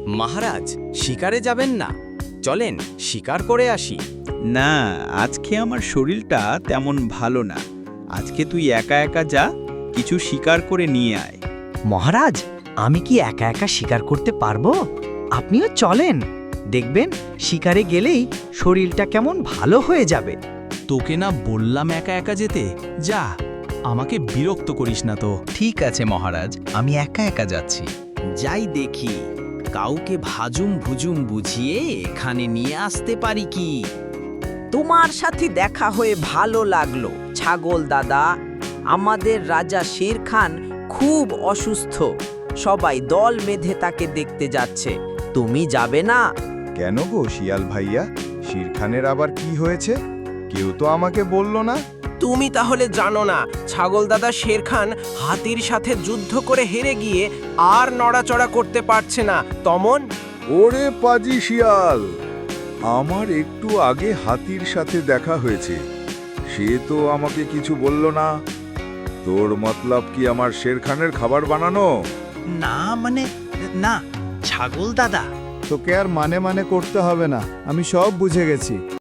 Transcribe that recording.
মহারাজ শিকারে যাবেন না? চলেন শিকার করে আসি। না, আজকে আমার শরীরটা তেমন ভালো না। আজকে তুই একা একা যা, কিছু শিকার করে নিয়ে আয়। মহারাজ, আমি কি একা একা শিকার করতে পারবো? আপনিও চলেন, দেখবেন শিকারে গেলেই শরীরটা কেমন ভালো হয়ে যাবে। তোকে না বললাম একা একা যেতে? যা, আমাকে বিরক্ত করিস না তো। ঠিক আছে মহারাজ, আমি একা একা যাচ্ছি। যাই দেখি কাউকে ভাজুম ভুজুম বুঝিয়ে এখানে নিয়ে আসতে পারি কি। তোমার সাথে দেখা হয়ে ভালো লাগলো ছাগল দাদা। আমাদের রাজা শের খান খুব অসুস্থ, সবাই দল বেঁধে তাকে দেখতে যাচ্ছে। তুমি যাবে না? কেন গো শিয়াল ভাইয়া, শির খানের আবার কি হয়েছে? কেউ তো আমাকে বলল না। তুমি তাহলে জানো না, ছাগল দাদা শের খান হাতির সাথে যুদ্ধ করে হেরে গিয়ে আর নড়াচড়া করতে পারছে না। তমন ওরে পাজি শিয়াল, আমার একটু আগে হাতির সাথে দেখা হয়েছে, সে তো আমাকে কিছু বলল না। তোর মতলব কি আমার শের খানের খাবার বানানো? না মানে, না ছাগল দাদা। তোকে আর মানে করতে হবে না, আমি সব বুঝে গেছি।